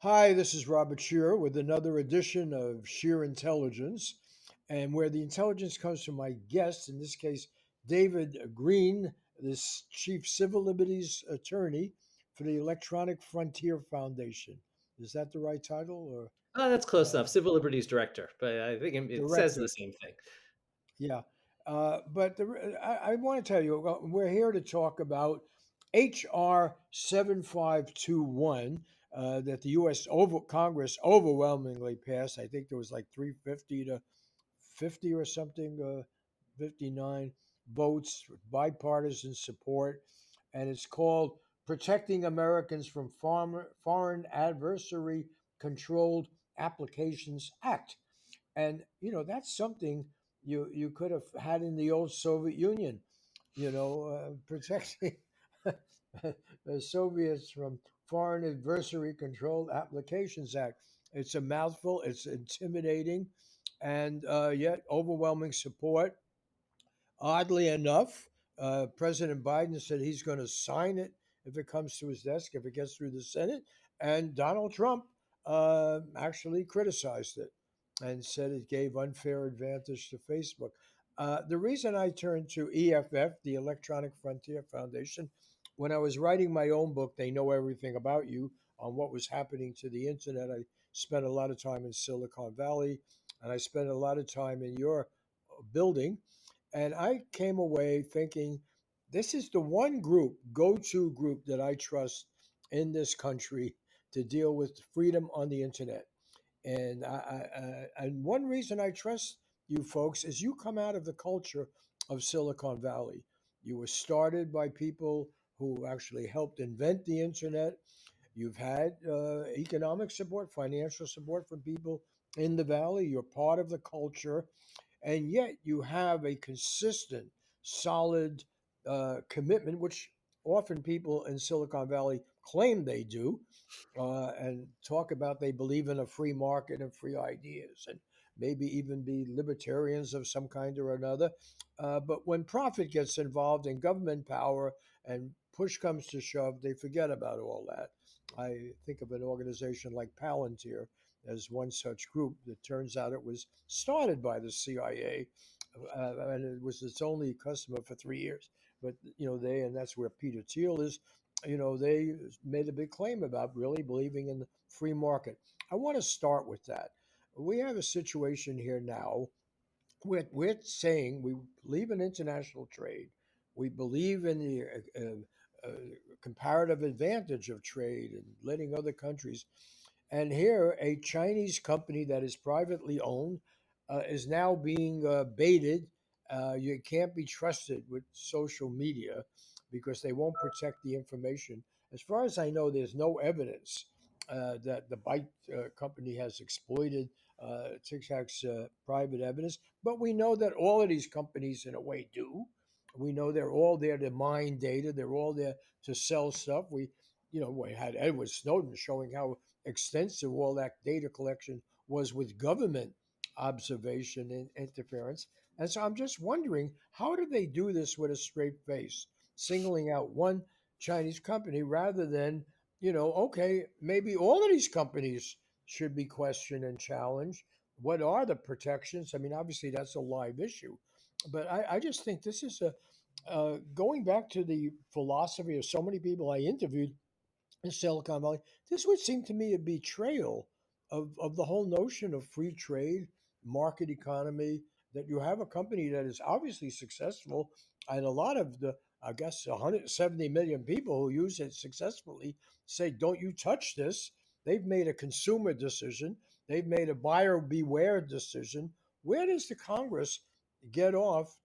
Hi, this is Robert Shearer with another edition of Sheer Intelligence, and where the intelligence comes from my guest, in this case, David Green, this Chief Civil Liberties Attorney for the Electronic Frontier Foundation. Is that the right title or That's close uh, enough. Civil liberties director, but I think it says the Director? same thing. Yeah, I want to tell you, we're here to talk about HR 7521 that the U.S. Congress overwhelmingly passed. I think there was like 350 to 50 or something, 59 votes, bipartisan support, and it's called Protecting Americans from Foreign Adversary Controlled Applications Act. And that's something you could have had in the old Soviet Union, protecting the Soviets from Foreign Adversary Controlled Applications Act. It's a mouthful. It's intimidating, and yet overwhelming support. Oddly enough, President Biden said he's going to sign it if it comes to his desk, if it gets through the Senate. And Donald Trump actually criticized it and said it gave unfair advantage to Facebook. The reason I turned to EFF, the Electronic Frontier Foundation, when I was writing my own book, They Know Everything About You, on what was happening to the internet, I spent a lot of time in Silicon Valley, and I spent a lot of time in your building, and I came away thinking this is the one group, go to group, that I trust in this country to deal with freedom on the internet. And one reason I trust you folks is you come out of the culture of Silicon Valley. You were started by people who actually helped invent the internet. You've had economic support, financial support from people in the valley. You're part of the culture, and yet you have a consistent, solid commitment, which often people in Silicon Valley claim they do, and talk about they believe in a free market and free ideas, and maybe even be libertarians of some kind or another. But when profit gets involved in government power and push comes to shove, they forget about all that. I think of an organization like Palantir as one such group that turns out it was started by the CIA, and it was its only customer for 3 years. But they, and that's where Peter Thiel is. They made a big claim about really believing in the free market. I want to start with that. We have a situation here now. We're saying we believe in international trade. We believe in the comparative advantage of trade and letting other countries. And here, a Chinese company that is privately owned is now being baited. You can't be trusted with social media because they won't protect the information. As far as I know, there's no evidence that the Byte company has exploited TikTok's private evidence, but we know that all of these companies, in a way, do. We know they're all there to mine data. They're all there to sell stuff. We had Edward Snowden showing how extensive all that data collection was with government observation and interference. And so I'm just wondering, how do they do this with a straight face, singling out one Chinese company rather than, okay, maybe all of these companies should be questioned and challenged. What are the protections? I mean, obviously that's a live issue, but I just think this is a going back to the philosophy of so many people I interviewed in Silicon Valley. This would seem to me a betrayal of the whole notion of free trade, market economy. That you have a company that is obviously successful, and a lot of the, I guess, 170 million people who use it successfully say, "Don't you touch this." They've made a consumer decision. They've made a buyer beware decision. Where does the Congress get off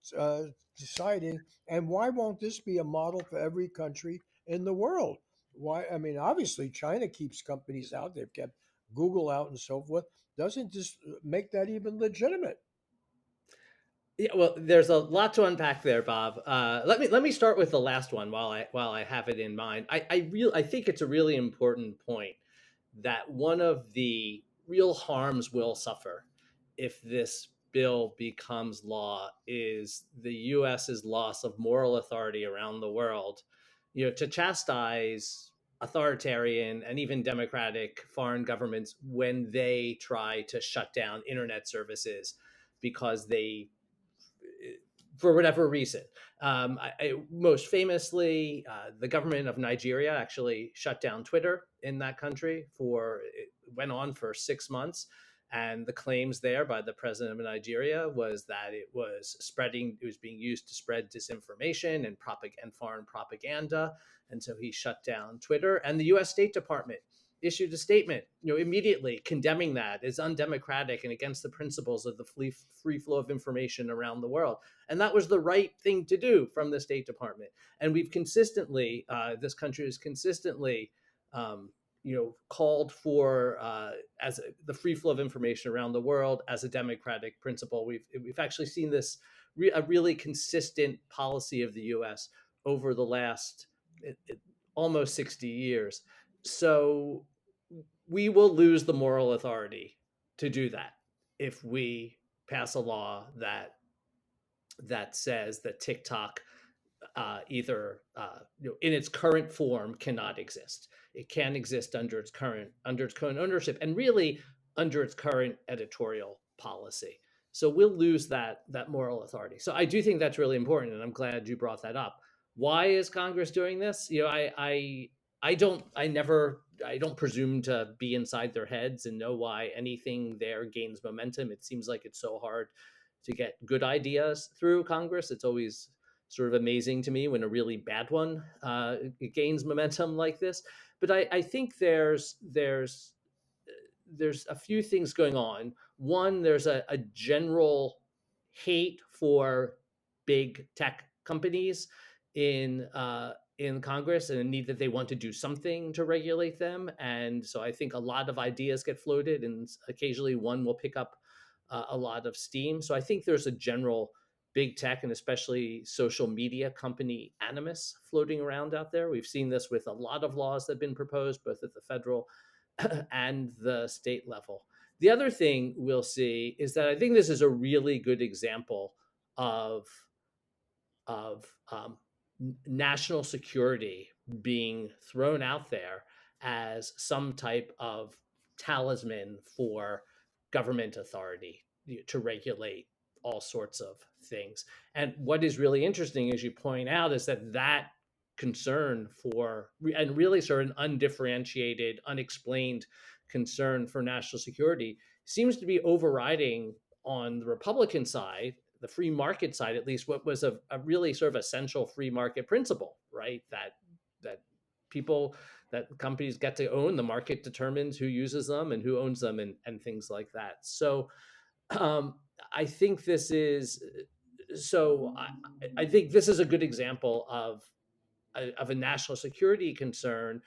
deciding? And why won't this be a model for every country in the world? Why? I mean, obviously, China keeps companies out. They've kept Google out and so forth. Doesn't this make that even legitimate? Yeah, well, there's a lot to unpack there, Bob. Let me start with the last one while I have it in mind. I think it's a really important point that one of the real harms we'll suffer if this bill becomes law is the U.S.'s loss of moral authority around the world, to chastise authoritarian and even democratic foreign governments when they try to shut down internet services because they, for whatever reason. Most famously, the government of Nigeria actually shut down Twitter in that country for it went on for 6 months, and the claims there by the president of Nigeria was that it was being used to spread disinformation and foreign propaganda, and so he shut down Twitter. And the U.S. State Department issued a statement, immediately condemning that as undemocratic and against the principles of the free flow of information around the world. And that was the right thing to do from the State Department. And we've consistently, this country has consistently, called for the free flow of information around the world as a democratic principle. We've actually seen this a really consistent policy of the U.S. over the last almost 60 years. So we will lose the moral authority to do that if we pass a law that says that TikTok either in its current form cannot exist. It can exist under its current ownership, and really under its current editorial policy. So we'll lose that moral authority. So I do think that's really important, and I'm glad you brought that up. Why is Congress doing this? I don't presume to be inside their heads and know why anything there gains momentum. It seems like it's so hard to get good ideas through Congress. It's always sort of amazing to me when a really bad one gains momentum like this. But I think there's a few things going on. One, there's a general hate for big tech companies in Congress, and a need that they want to do something to regulate them. And so I think a lot of ideas get floated, and occasionally one will pick up a lot of steam. So I think there's a general big tech and especially social media company animus floating around out there. We've seen this with a lot of laws that have been proposed, both at the federal and the state level. The other thing we'll see is that I think this is a really good example of national security being thrown out there as some type of talisman for government authority to regulate all sorts of things. And what is really interesting, as you point out, is that concern for, and really sort of an undifferentiated, unexplained concern for national security seems to be overriding on the Republican side, the free market side, at least, what was a really sort of essential free market principle, right? That people, that companies get to own, the market determines who uses them and who owns them, and things like that. So I think this is I think this is a good example of a national security concern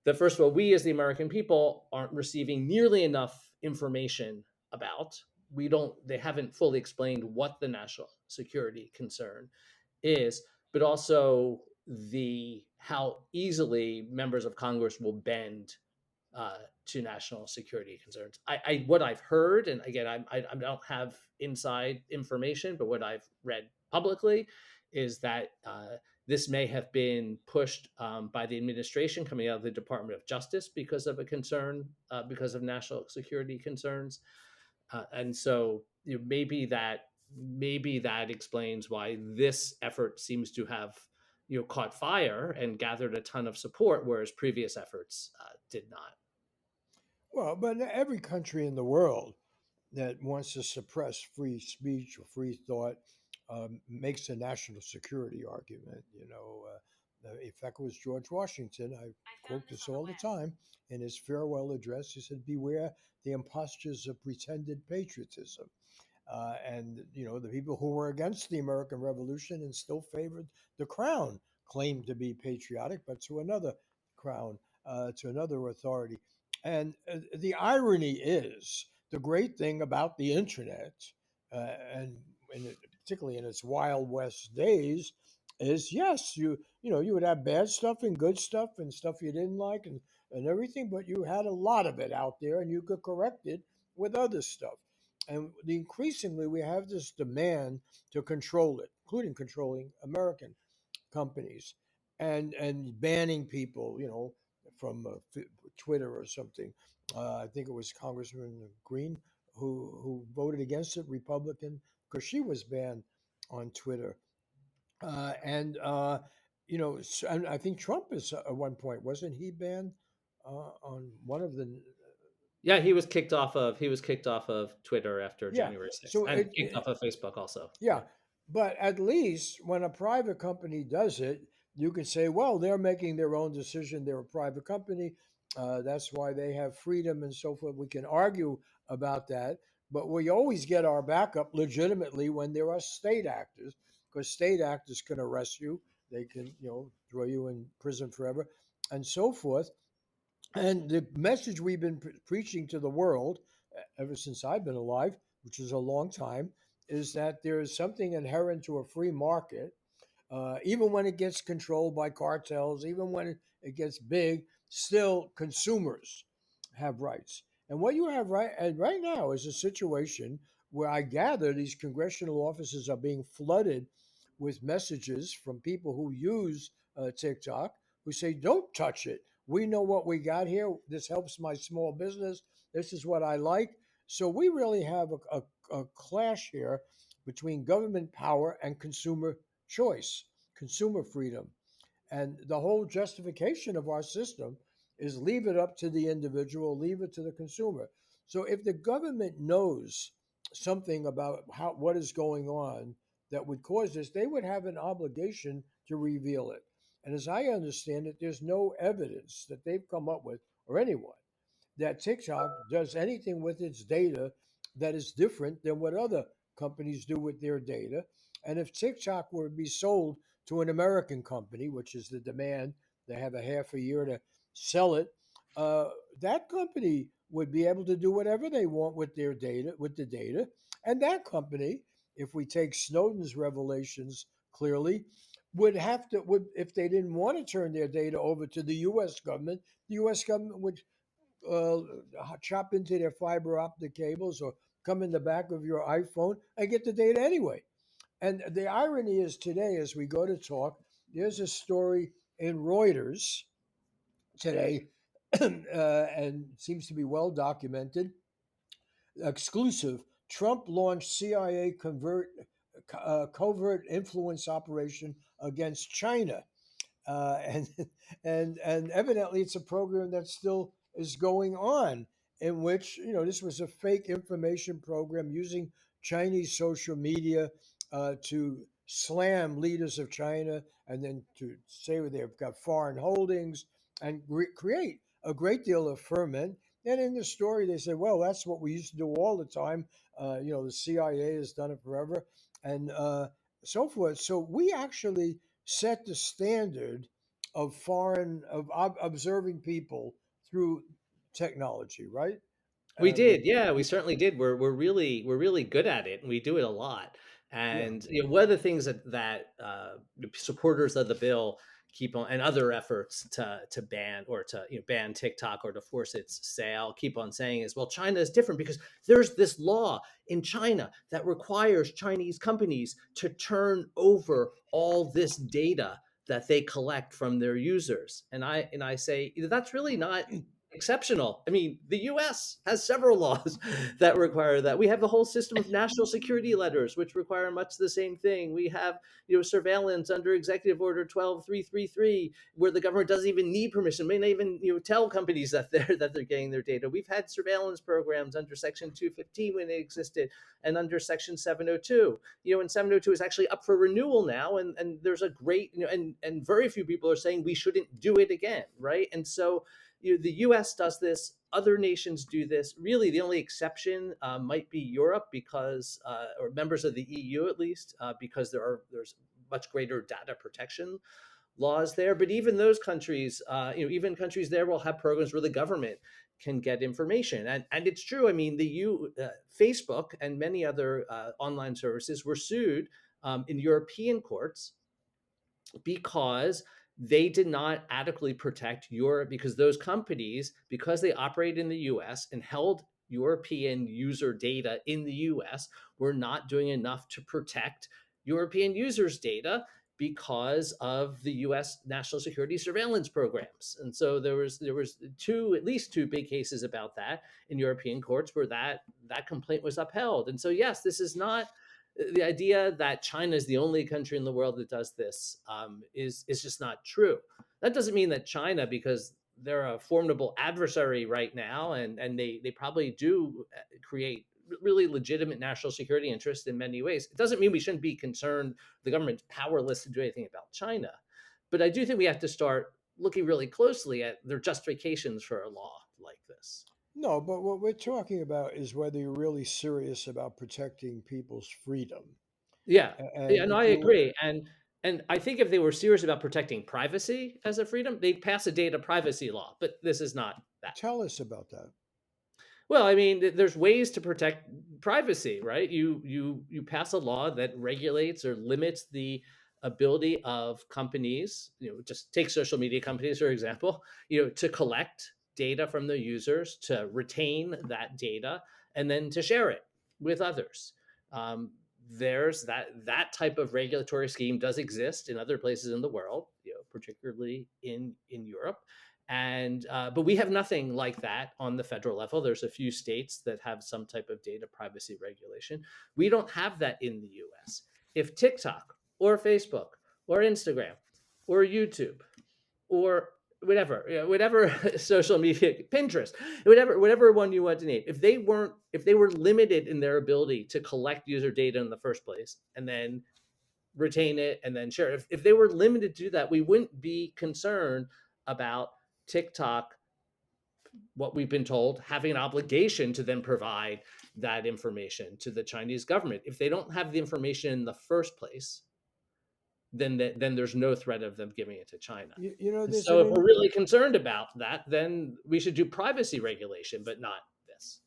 that, first of all, we as the American people aren't receiving nearly enough information about. They haven't fully explained what the national security concern is, but also how easily members of Congress will bend to national security concerns. What I've heard, and again, I don't have inside information, but what I've read publicly is that this may have been pushed by the administration coming out of the Department of Justice because of a concern, because of national security concerns, and so maybe that explains why this effort seems to have caught fire and gathered a ton of support, whereas previous efforts did not. Well, but every country in the world that wants to suppress free speech or free thought makes a national security argument. In fact, it was George Washington. I quote this all the time in his farewell address. He said, "Beware the impostures of pretended patriotism." And the people who were against the American Revolution and still favored the crown claimed to be patriotic, but to another crown, to another authority. And the irony is, the great thing about the internet, and particularly in its Wild West days, is yes, you would have bad stuff and good stuff and stuff you didn't like and everything, but you had a lot of it out there, and you could correct it with other stuff. And increasingly, we have this demand to control it, including controlling American companies and banning people, from Twitter or something. I think it was Congressman Green who voted against it, Republican, because she was banned on Twitter. And and I think Trump is at one point, wasn't he banned on one of the? Yeah, he was kicked off of Twitter after Yeah. January 6th, So and kicked off of Facebook also. yeah, Yeah. but at least when a private company does it, you can say, well, they're making their own decision. They're a private company. That's why they have freedom and so forth. We can argue about that, but we always get our backup legitimately when there are state actors, because state actors can arrest you. They can, throw you in prison forever and so forth. And the message we've been preaching to the world ever since I've been alive, which is a long time, is that there is something inherent to a free market, even when it gets controlled by cartels, even when it gets big, still consumers have rights. And what you have right now is a situation where I gather these congressional offices are being flooded with messages from people who use TikTok who say, "Don't touch it. We know what we got here. This helps my small business. This is what I like." So we really have a clash here between government power and consumer choice, consumer freedom. And the whole justification of our system is leave it up to the individual, leave it to the consumer. So if the government knows something about what is going on that would cause this, they would have an obligation to reveal it. And as I understand it, there's no evidence that they've come up with, or anyone, that TikTok does anything with its data that is different than what other companies do with their data. And if TikTok were to be sold to an American company, which is the demand, they have a half a year to sell it, uh, that company would be able to do whatever they want with their data, with the data. And that company, if we take Snowden's revelations clearly, would if they didn't want to turn their data over to the U.S. government, the U.S. government would uh, chop into their fiber optic cables or come in the back of your iPhone and get the data anyway. And the irony is today, as we go to talk, there's a story in Reuters today, and seems to be well documented. Exclusive: Trump launched CIA covert influence operation against China. And and evidently it's a program that still is going on, in which this was a fake information program using Chinese social media to slam leaders of China, and then to say they've got foreign holdings and create a great deal of ferment. And in the story, they say, well, that's what we used to do all the time. The CIA has done it forever, and so forth. So we actually set the standard of observing people through technology, right? We We did, yeah, we certainly did. We're really good at it, and we do it a lot. Yeah, And one of the things the supporters of the bill keep on, and other efforts to ban or to ban TikTok or to force its sale, keep on saying is, well, China is different because there's this law in China that requires Chinese companies to turn over all this data that they collect from their users. And I say that's really not exceptional. I mean, the US has several laws that require that. We have the whole system of national security letters, which require much the same thing. We have, surveillance under Executive Order 12333, where the government doesn't even need permission, may not even, tell companies that they're getting their data. We've had surveillance programs under Section 215 when they existed, and under Section 702. And 702 is actually up for renewal now, and there's a great, and very few people are saying we shouldn't do it again, right? And so the U.S. does this. Other nations do this. Really, the only exception might be Europe, because, or members of the EU at least, because there's much greater data protection laws there. But even those countries, even countries there will have programs where the government can get information. And it's true. I mean, Facebook and many other online services were sued in European courts because they did not adequately protect Europe, because those companies, because they operate in the US and held European user data in the US, were not doing enough to protect European users' data. because of the U.S. national security surveillance programs. And so there was at least two big cases about that in European courts where that complaint was upheld. And so yes, this is not the idea that China is the only country in the world that does this, is just not true. That doesn't mean that China, because they're a formidable adversary right now, and they probably do create really legitimate national security interests in many ways. It doesn't mean we shouldn't be concerned the government's powerless to do anything about China. But I do think we have to start looking really closely at their justifications for a law like this. No, but what we're talking about is whether you're really serious about protecting people's freedom. Yeah, And yeah, no, if I you, agree, and I think if they were serious about protecting privacy as a freedom, they'd pass a data privacy law. But this is not that. tell us about that. Well, I mean, there's ways to protect privacy, right? You pass a law that regulates or limits the ability of companies, just take social media companies for example, to collect data from their users, to retain that data, and then to share it with others. Um, there's that type of regulatory scheme does exist in other places in the world, particularly in Europe. And but we have nothing like that on the federal level. There's a few states that have some type of data privacy regulation. We don't have that in the US. If TikTok or Facebook or Instagram or YouTube or whatever social media, Pinterest, whatever one you want to name, if they were limited in their ability to collect user data in the first place and then retain it and then share it, if they were limited to do that, we wouldn't be concerned about TikTok, what we've been told, having an obligation to then provide that information to the Chinese government. If they don't have the information in the first place, then there's no threat of them giving it to China. And There's so if we're really concerned about that, then we should do privacy regulation, but not this.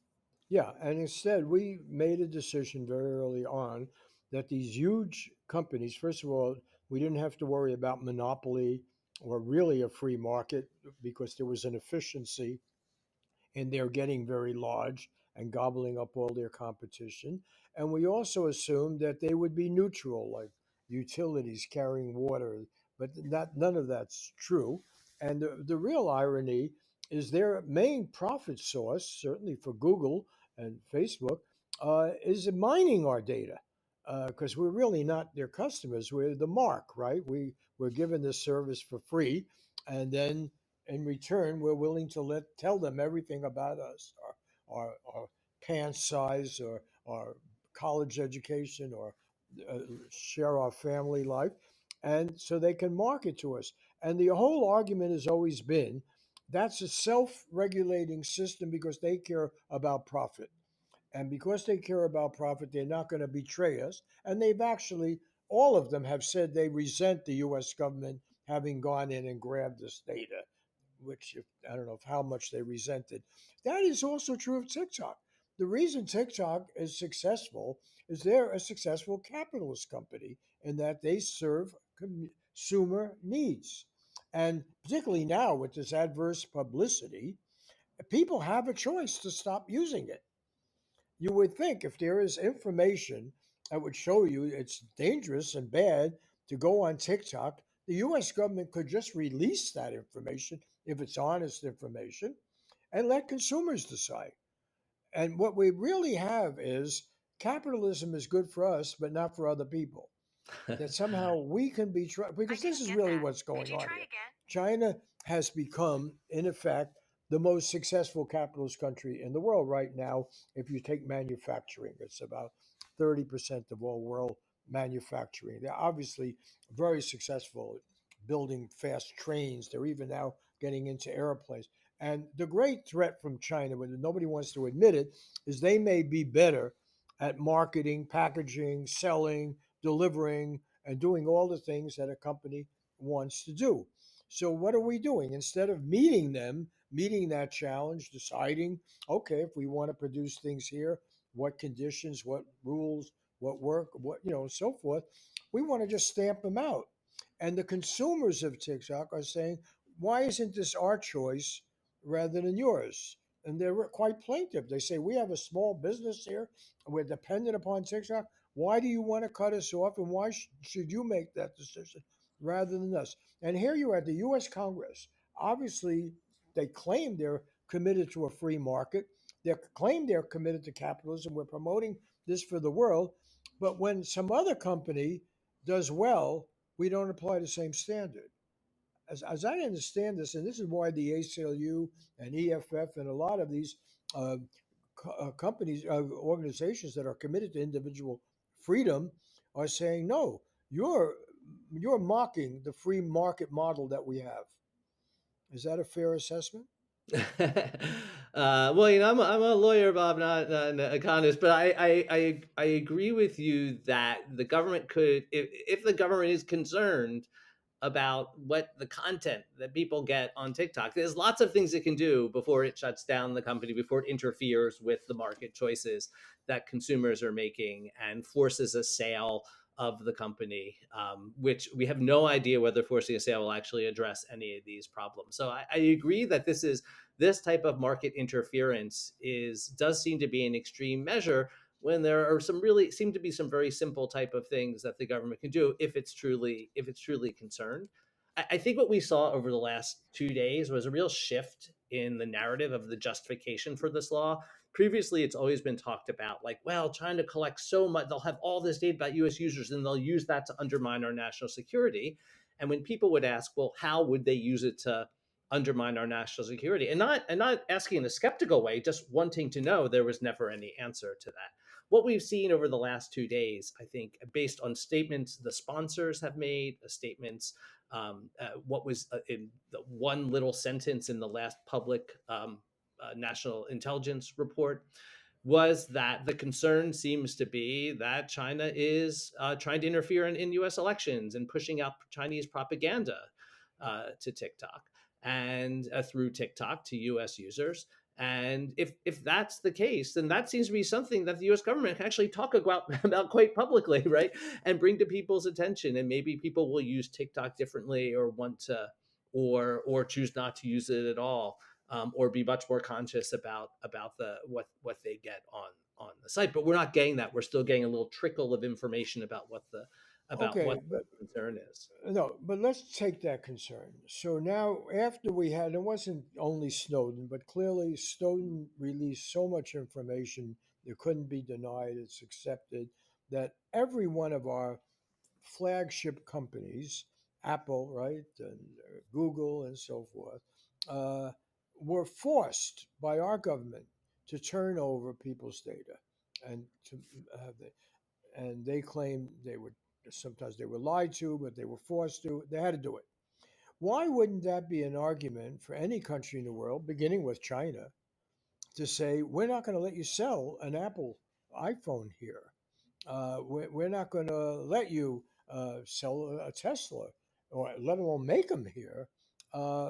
yeah, and instead we made a decision very early on that these huge companies, first of all, we didn't have to worry about monopoly or really a free market because there was an efficiency and they're getting very large and gobbling up all their competition. And we also assumed that they would be neutral, like utilities carrying water, but none of that's true. And the real irony is their main profit source, certainly for Google and Facebook, is mining our data because we're really not their customers. We're the mark, right? We're given this service for free, and then in return, we're willing to tell them everything about us, our pants size, or our college education, or share our family life, and so they can market to us. And the whole argument has always been that's a self-regulating system because they care about profit. And because they care about profit, they're not going to betray us. And they've actually, all of them have said they resent the US government having gone in and grabbed this data, which I don't know how much they resented. That is also true of TikTok. The reason TikTok is successful is they're a successful capitalist company in that they serve consumer needs. And particularly now with this adverse publicity, people have a choice to stop using it. You would think if there is information that would show you it's dangerous and bad to go on TikTok, the US government could just release that information if it's honest information and let consumers decide. And what we really have is capitalism is good for us, but not for other people. That somehow we can be, because this is really what's going on here. China has become, in effect, the most successful capitalist country in the world right now. If you take manufacturing, it's about 30% of all world manufacturing. They're obviously very successful at building fast trains. They're even now getting into airplanes. And the great threat from China, when nobody wants to admit it, is they may be better at marketing, packaging, selling, delivering, and doing all the things that a company wants to do. So, what are we doing? Instead of meeting them, meeting that challenge, deciding, okay, if we want to produce things here, what conditions, what rules, what work, what, so forth, we want to just stamp them out. And the consumers of TikTok are saying, why isn't this our choice rather than yours? And they're quite plaintive. They say, we have a small business here. We're dependent upon TikTok. Why do you want to cut us off, and why should you make that decision rather than us? And here you are at the U.S. Congress. Obviously, they claim they're committed to a free market. They claim they're committed to capitalism. We're promoting this for the world. But when some other company does well, we don't apply the same standard. As I understand this, and this is why the ACLU and EFF and a lot of these uh, companies, organizations that are committed to individual freedom are saying, no, you're you're mocking the free market model that we have. Is that a fair assessment? Well, I'm a lawyer, Bob, not an economist, but I agree with you that the government could, if the government is concerned about what the content that people get on TikTok. There's lots of things it can do before it shuts down the company, before it interferes with the market choices that consumers are making and forces a sale of the company, which we have no idea whether forcing a sale will actually address any of these problems. So I agree that this type of market interference does seem to be an extreme measure when there are some really seem to be some very simple type of things that the government can do if it's truly concerned. I think what we saw over the last 2 days was a real shift in the narrative of the justification for this law. Previously, it's always been talked about like, well, trying to collect so much, they'll have all this data about US users and they'll use that to undermine our national security. And when people would ask, well, how would they use it to undermine our national security? And not asking in a skeptical way, just wanting to know, there was never any answer to that. What we've seen over the last 2 days, I think, based on statements the sponsors have made, statements, what was in the one little sentence in the last public national intelligence report, was that the concern seems to be that China is trying to interfere in US elections and pushing out Chinese propaganda to TikTok and through TikTok to US users. And if that's the case, then that seems to be something that the U.S. government can actually talk about quite publicly, right? And bring to people's attention. And maybe people will use TikTok differently, or want to, or choose not to use it at all, or be much more conscious about the what they get on the site. But we're not getting that. We're still getting a little trickle of information about what Okay, the but concern is. no, but let's take that concern. So now, after we had, it wasn't only Snowden, but clearly Snowden released so much information that couldn't be denied, it's accepted, that every one of our flagship companies, Apple, right, and Google, and so forth, uh, were forced by our government to turn over people's data, and to have the, and they claimed they would. Sometimes they were lied to, but they were forced to. They had to do it. Why wouldn't that be an argument for any country in the world, beginning with China, to say we're not going to let you sell an Apple iPhone here? We're not going to let you sell a Tesla, or let alone make them here,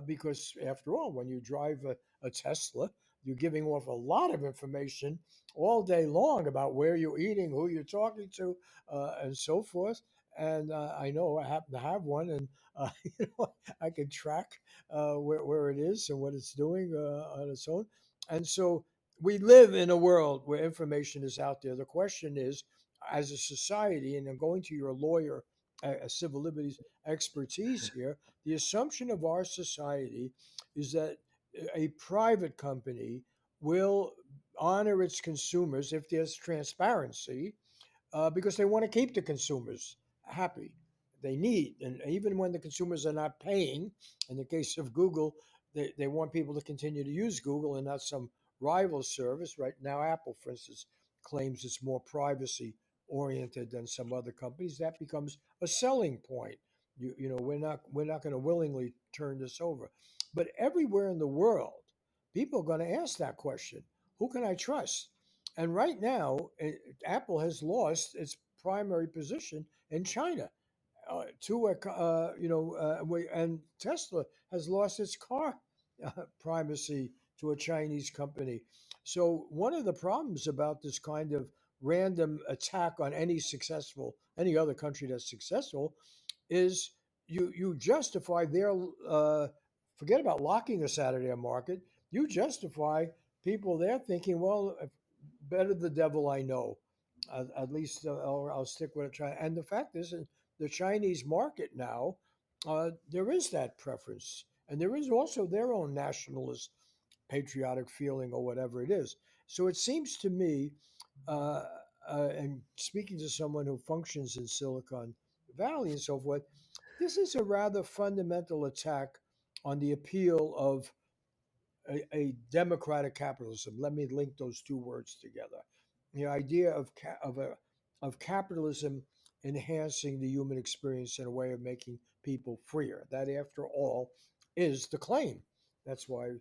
because after all, when you drive a Tesla, you're giving off a lot of information all day long about where you're eating, who you're talking to, and so forth. And I know I happen to have one, and I can track where it is and what it's doing on its own. And so we live in a world where information is out there. The question is, as a society, and I'm going to your lawyer, civil liberties expertise here, the assumption of our society is that a private company will honor its consumers if there's transparency, because they want to keep the consumers happy. They need, and even when the consumers are not paying, in the case of Google, they want people to continue to use Google and not some rival service. Right now, Apple, for instance, claims it's more privacy oriented than some other companies. That becomes a selling point. We're not going to willingly turn this over. But everywhere in the world, people are going to ask that question: who can I trust? And right now, Apple has lost its primary position in China to a, and Tesla has lost its car primacy to a Chinese company. So one of the problems about this kind of random attack on any other country that's successful, is you justify their forget about locking us out of their market. You justify people there thinking, well, better the devil I know, At least I'll stick with China. And the fact is, in the Chinese market now, there is that preference, and there is also their own nationalist, patriotic feeling, or whatever it is. So it seems to me, uh, and speaking to someone who functions in Silicon Valley and so forth, this is a rather fundamental attack on the appeal of a democratic capitalism. Let me link those two words together. The idea of capitalism enhancing the human experience in a way of making people freer. That, after all, is the claim. That's why,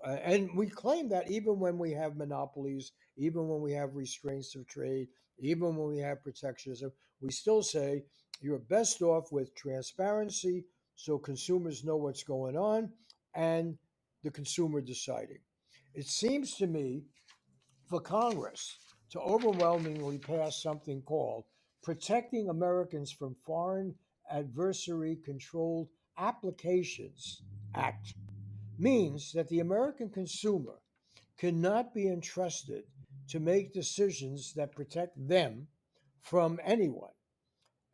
and we claim that even when we have monopolies, even when we have restraints of trade, even when we have protectionism, we still say you're best off with transparency so consumers know what's going on, and the consumer deciding. It seems to me for Congress to overwhelmingly pass something called Protecting Americans from Foreign Adversary Controlled Applications Act means that the American consumer cannot be entrusted to make decisions that protect them from anyone.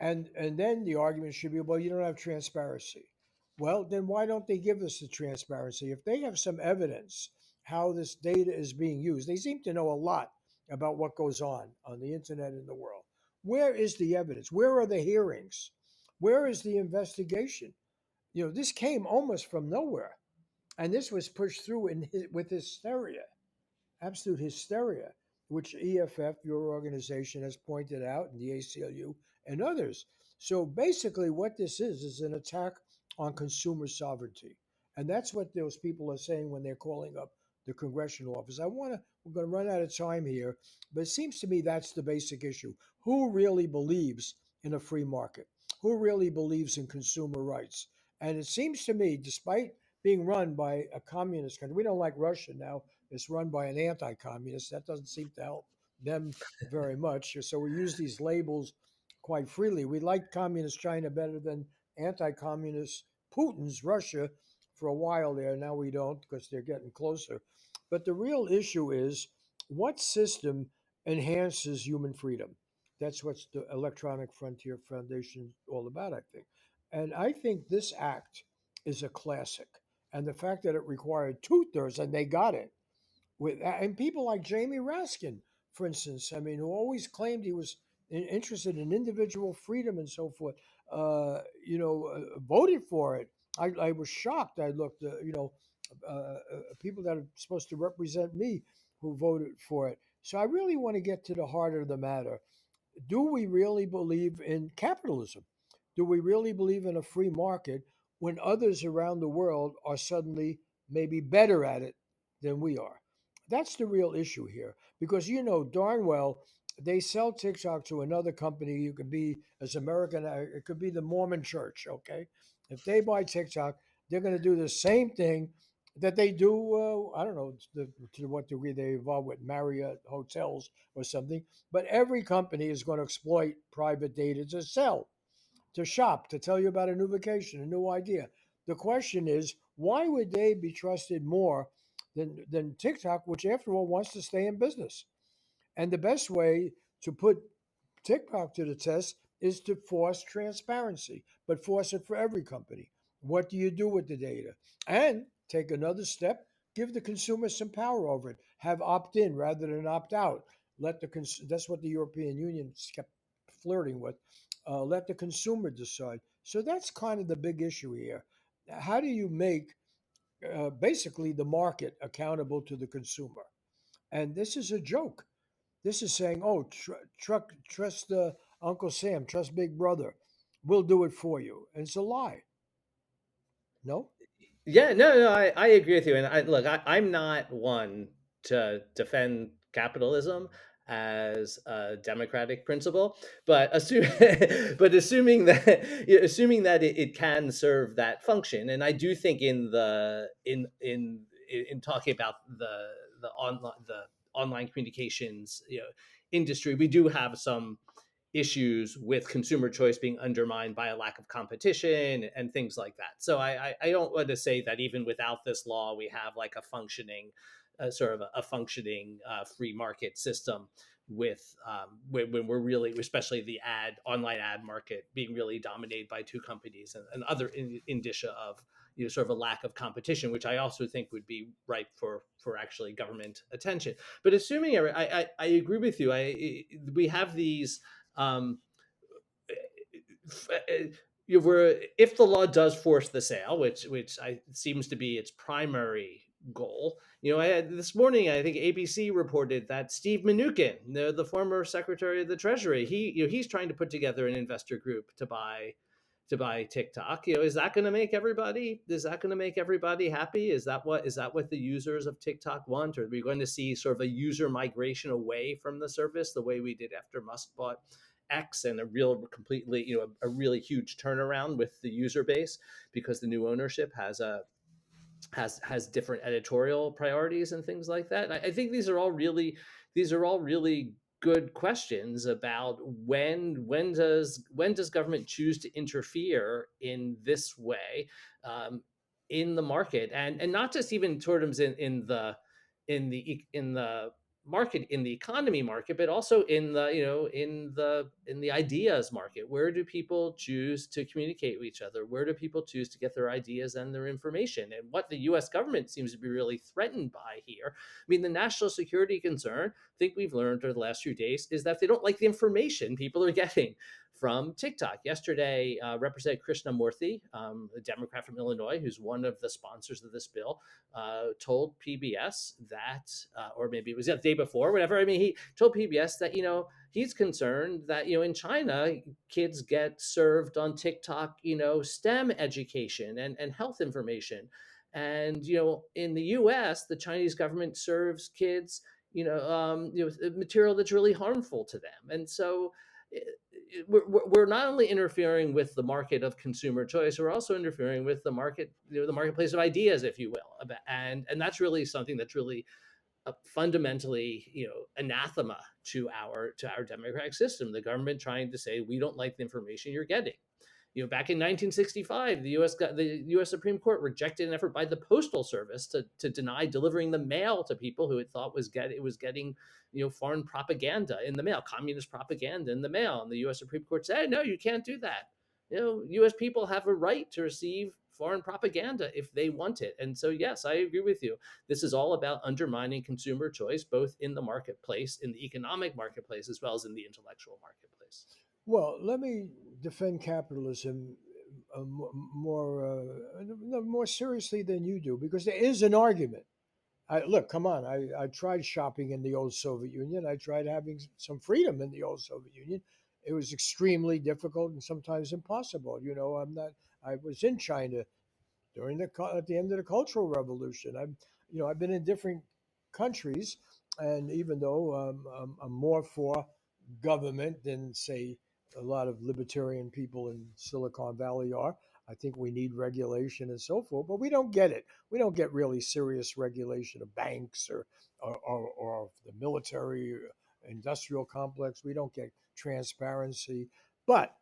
And then the argument should be, well, you don't have transparency. Well, then why don't they give us the transparency? If they have some evidence how this data is being used, they seem to know a lot about what goes on the internet in the world. Where is the evidence? Where are the hearings? Where is the investigation? This came almost from nowhere, and this was pushed through with hysteria, absolute hysteria, which EFF, your organization, has pointed out, and the ACLU and others. So basically, what this is an attack on consumer sovereignty. And that's what those people are saying when they're calling up the congressional office. We're going to run out of time here, but it seems to me that's the basic issue. Who really believes in a free market? Who really believes in consumer rights? And it seems to me, despite being run by a communist country, we don't like Russia now, it's run by an anti-communist. That doesn't seem to help them very much. So we use these labels quite freely. We like communist China better than anti-communist Putin's Russia for a while there. Now we don't because they're getting closer. But the real issue is what system enhances human freedom? That's what the Electronic Frontier Foundation is all about, I think. And I think this act is a classic. And the fact that it required two-thirds, and they got it, and people like Jamie Raskin, for instance, I mean, who always claimed he was interested in individual freedom and so forth, voted for it. I was shocked. I looked, people that are supposed to represent me who voted for it. So I really want to get to the heart of the matter. Do we really believe in capitalism? Do we really believe in a free market when others around the world are suddenly maybe better at it than we are? That's the real issue here because you know darn well they sell TikTok to another company. You could be as American, it could be the Mormon church, okay? If they buy TikTok, they're going to do the same thing that they do, I don't know to what degree they involve with Marriott hotels or something, but every company is going to exploit private data to sell, to shop, to tell you about a new vacation, a new idea. The question is, why would they be trusted more than TikTok, which after all wants to stay in business? And the best way to put TikTok to the test is to force transparency, but force it for every company. What do you do with the data? And take another step, give the consumer some power over it. Have opt in rather than opt out. That's what the European Union kept flirting with. Let the consumer decide. So that's kind of the big issue here. How do you make basically the market accountable to the consumer? And this is a joke. This is saying, "Oh, trust Uncle Sam, trust Big Brother. We'll do it for you." And it's a lie. No. Yeah, no, I agree with you. And look, I'm not one to defend capitalism as a democratic principle, but assuming that it can serve that function, and I do think in talking about the online communications industry, we do have some issues with consumer choice being undermined by a lack of competition and things like that. So I don't want to say that even without this law, we have like a functioning, sort of a functioning free market system. when we're really, especially the online ad market being really dominated by two companies, and other indicia of sort of a lack of competition, which I also think would be ripe for actually government attention. But assuming I agree with you, we have these. Um, where if the law does force the sale, which seems to be its primary goal. I had this morning, I think ABC reported that Steve Mnuchin, the former Secretary of the Treasury, he's trying to put together an investor group to buy TikTok. Is that going to make everybody? Is that going to make everybody happy? Is that what the users of TikTok want? Or are we going to see sort of a user migration away from the service, the way we did after Musk bought X, and a really huge turnaround with the user base, because the new ownership has different editorial priorities and things like that. I think these are all really good questions about when does government choose to interfere in this way, um, in the market, and not just even terms in the market, in the economy market, but also in the ideas market. Where do people choose to communicate with each other? Where do people choose to get their ideas and their information? And what the US government seems to be really threatened by here, I mean, the national security concern, I think we've learned over the last few days, is that they don't like the information people are getting from TikTok. Yesterday, Representative Krishnamurthy, a Democrat from Illinois, who's one of the sponsors of this bill, told PBS that, or maybe it was the day before, whatever. I mean, he told PBS that he's concerned that in China, kids get served on TikTok STEM education and health information, and in the U.S. the Chinese government serves kids material that's really harmful to them. And so we're not only interfering with the market of consumer choice, we're also interfering with the market, the marketplace of ideas, if you will. And that's really something that's really fundamentally, anathema to our democratic system. The government trying to say, we don't like the information you're getting. Back in 1965, the U.S. Supreme Court rejected an effort by the Postal Service to deny delivering the mail to people who it thought was getting foreign propaganda in the mail, communist propaganda in the mail. And the U.S. Supreme Court said, no, you can't do that. U.S. people have a right to receive foreign propaganda if they want it. And so, yes, I agree with you. This is all about undermining consumer choice, both in the marketplace, in the economic marketplace, as well as in the intellectual marketplace. Well, let me defend capitalism more seriously than you do, because there is an argument. Look, come on. I tried shopping in the old Soviet Union. I tried having some freedom in the old Soviet Union. It was extremely difficult and sometimes impossible. I'm not. I was in China at the end of the Cultural Revolution. I've been in different countries, and even though I'm more for government than, say, a lot of libertarian people in Silicon Valley are. I think we need regulation and so forth, but we don't get it. We don't get really serious regulation of banks or the military industrial complex. We don't get transparency. But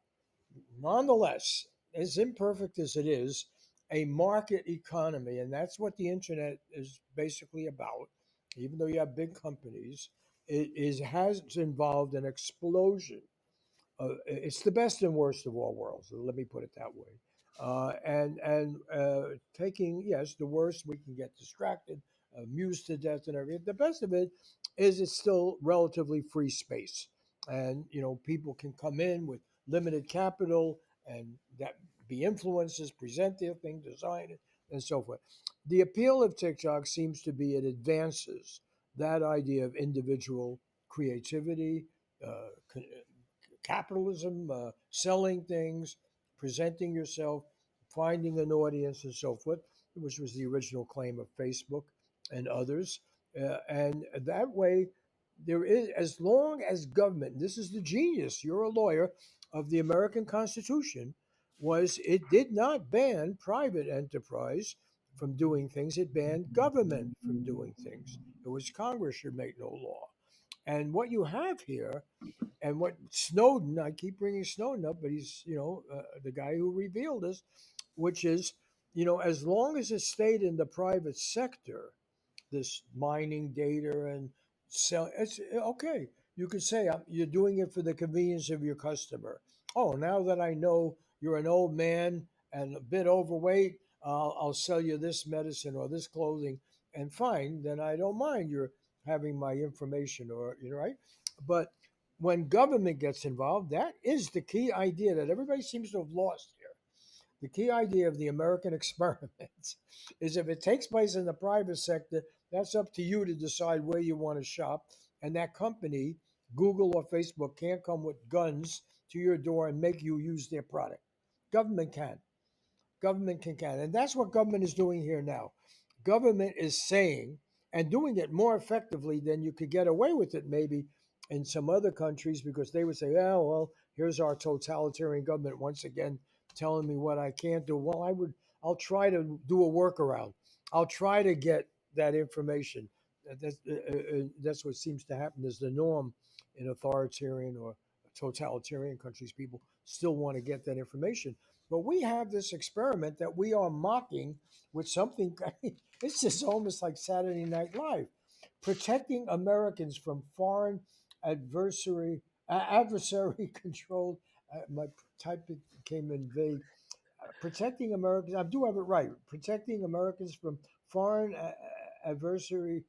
nonetheless, as imperfect as it is, a market economy, and that's what the internet is basically about, even though you have big companies, has involved an explosion. It's the best and worst of all worlds. Let me put it that way. And taking, yes, the worst, we can get distracted, amused to death, and everything. The best of it is it's still relatively free space, and people can come in with limited capital and that be influencers, present their thing, design it, and so forth. The appeal of TikTok seems to be it advances that idea of individual creativity, uh, capitalism, selling things, presenting yourself, finding an audience, and so forth, which was the original claim of Facebook and others. And that way, there is, as long as government, this is the genius, you're a lawyer, of the American Constitution, was it did not ban private enterprise from doing things, it banned government from doing things. It was Congress should make no law. And what you have here, and what Snowden, I keep bringing Snowden up, but he's, the guy who revealed this, which is, as long as it stayed in the private sector, this mining data and sell, it's okay. You could say you're doing it for the convenience of your customer. Oh, now that I know you're an old man and a bit overweight, I'll sell you this medicine or this clothing, and fine, then I don't mind you're having my information, or you know, right? But when government gets involved, that is the key idea that everybody seems to have lost here. The key idea of the American experiment is if it takes place in the private sector, that's up to you to decide where you want to shop. And that company, Google or Facebook, can't come with guns to your door and make you use their product. Government can. Government can. And that's what government is doing here now. Government is saying and doing it more effectively than you could get away with it maybe in some other countries, because they would say, oh, well, here's our totalitarian government once again telling me what I can't do. Well, I'll try to do a workaround. I'll try to get that information. That's what seems to happen is the norm in authoritarian or totalitarian countries. People still want to get that information. But we have this experiment that we are mocking with something. It's just almost like Saturday Night Live, protecting Americans from foreign adversary controlled. My type came in vague. Protecting Americans. I do have it right. Protecting Americans from foreign adversary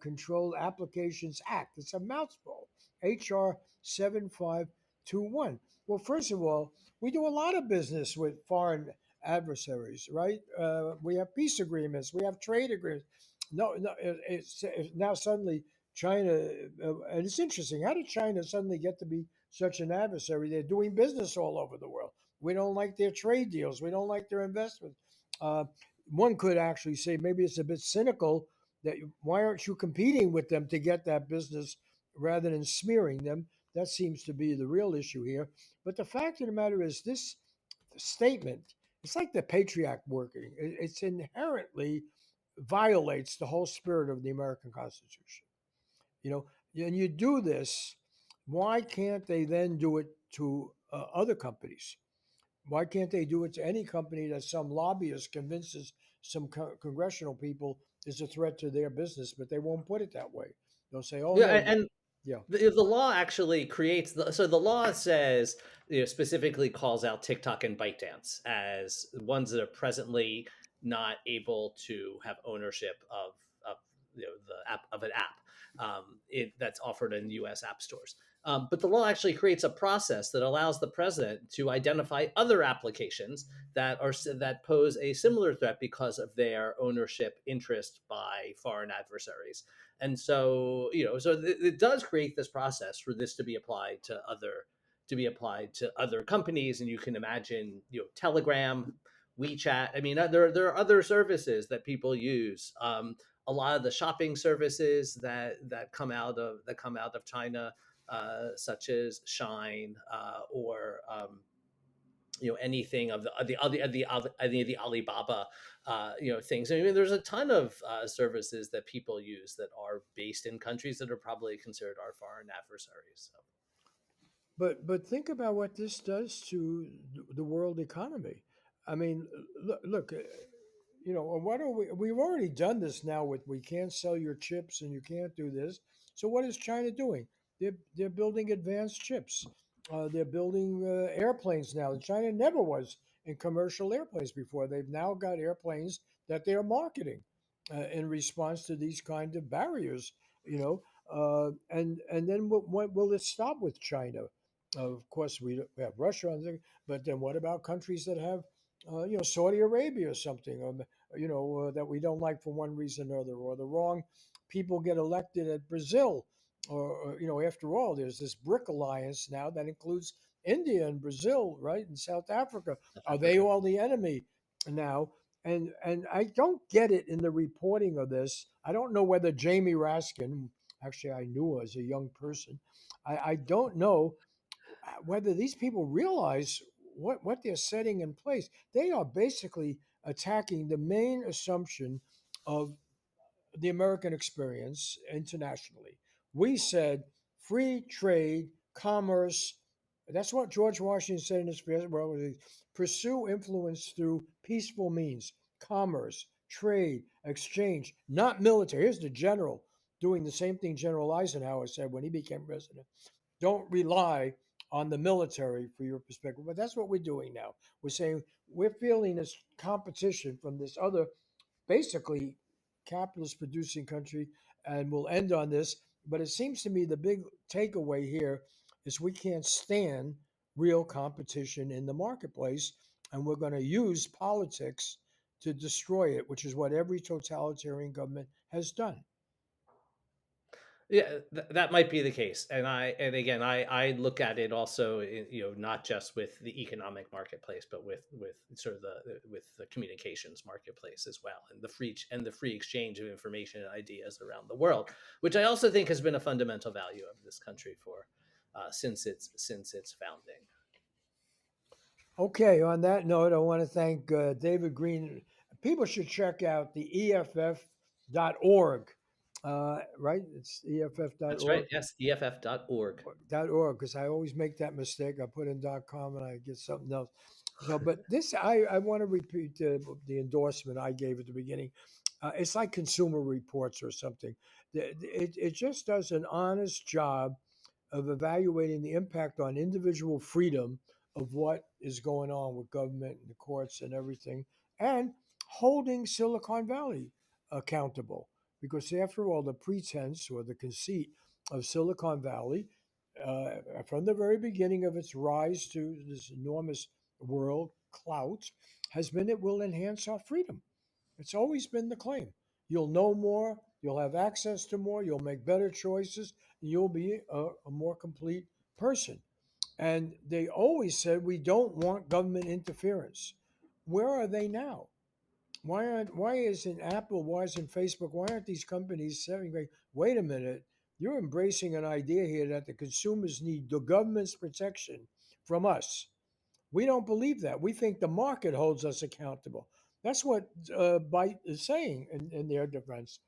controlled applications act. It's a mouthful. HR 7521. Well, first of all, we do a lot of business with foreign adversaries, right? We have peace agreements, we have trade agreements. No, no, it's now suddenly China, and it's interesting. How did China suddenly get to be such an adversary? They're doing business all over the world. We don't like their trade deals. We don't like their investments. Uh, One could actually say maybe it's a bit cynical that why aren't you competing with them to get that business rather than smearing them? That seems to be the real issue here. But the fact of the matter is, this statement, it's like the Patriot working. It's inherently violates the whole spirit of the American Constitution. You know, and you do this, why can't they then do it to other companies? Why can't they do it to any company that some lobbyist convinces some congressional people is a threat to their business, but they won't put it that way. They'll say, "Oh Yeah, no, and yeah, the law actually creates so the law says, specifically calls out TikTok and ByteDance as ones that are presently not able to have ownership of the app of an app that's offered in U.S. app stores. But the law actually creates a process that allows the president to identify other applications that pose a similar threat because of their ownership interest by foreign adversaries. And so, it does create this process for this to be applied to other companies. And you can imagine, Telegram, WeChat. I mean, there are other services that people use. A lot of the shopping services that come out of China, such as Shine, or anything of the Alibaba things. I mean, there's a ton of services that people use that are based in countries that are probably considered our foreign adversaries. So. but think about what this does to the world economy. I mean, look, what are we've already done this now with we can't sell your chips and you can't do this. So what is China doing? They're building advanced chips. They're building airplanes now. China never was in commercial airplanes before. They've now got airplanes that they are marketing in response to these kind of barriers. And then what will it stop with China? Of course, we have Russia, but then what about countries that have Saudi Arabia or something, that we don't like for one reason or other, or the wrong people get elected at Brazil, or after all, there's this BRIC alliance now that includes India and Brazil, right, and South Africa. South Are they Africa. all the enemy now? And I don't get it in the reporting of this. I don't know whether Jamie Raskin, actually I knew as a young person, I don't know whether these people realize what they're setting in place. They are basically attacking the main assumption of the American experience internationally. We said free trade, commerce. That's what George Washington said in his farewell. Pursue influence through peaceful means, commerce, trade, exchange, not military. Here's the general. doing the same thing General Eisenhower said when he became president. Don't rely on the military for your perspective. But that's what we're doing now. We're saying we're feeling this competition from this other, basically, capitalist producing country, and we'll end on this. But it seems to me the big takeaway here is we can't stand real competition in the marketplace, and we're going to use politics to destroy it, which is what every totalitarian government has done. Yeah, that might be the case, and again, I look at it also, not just with the economic marketplace, but with sort of with the communications marketplace as well, and the free exchange of information and ideas around the world, which I also think has been a fundamental value of this country for since its founding. Okay, on that note, I want to thank David Green. People should check out the EFF.org, right? It's That's right. EFF.org. Yes, EFF.org. .org, because I always make that mistake. I put in .com and I get something else. So, but this, I want to repeat the endorsement I gave at the beginning. It's like Consumer Reports or something. It just does an honest job of evaluating the impact on individual freedom of what is going on with government and the courts and everything, and holding Silicon Valley accountable. Because after all, the pretense or the conceit of Silicon Valley, from the very beginning of its rise to this enormous world clout, has been it will enhance our freedom. It's always been the claim. You'll know more, you'll have access to more, you'll make better choices, you'll be a more complete person. And they always said we don't want government interference. Where are they now? Why isn't Apple, why isn't Facebook, why aren't these companies saying, like, wait a minute, you're embracing an idea here that the consumers need the government's protection from us. We don't believe that. We think the market holds us accountable. That's what Byte is saying in their defense.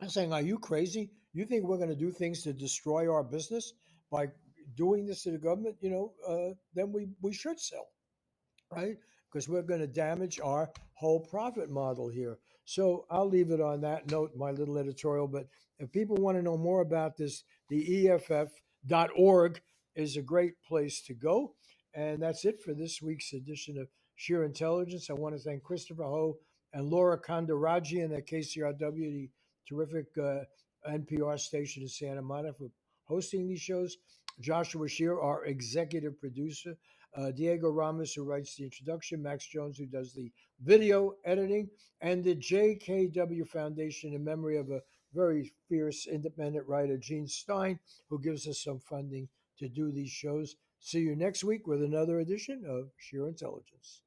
I'm saying, are you crazy? You think we're going to do things to destroy our business by doing this to the government? Then we should sell, right? Because we're going to damage our whole profit model here. So I'll leave it on that note, my little editorial. But if people want to know more about this, the EFF.org is a great place to go. And that's it for this week's edition of Sheer Intelligence. I want to thank Christopher Ho and Laura Kondarajian at KCRW, the terrific NPR station in Santa Monica, for hosting these shows. Joshua Shear, our executive producer. Diego Ramos, who writes the introduction, Max Jones, who does the video editing, and the JKW Foundation in memory of a very fierce independent writer, Gene Stein, who gives us some funding to do these shows. See you next week with another edition of Sheer Intelligence.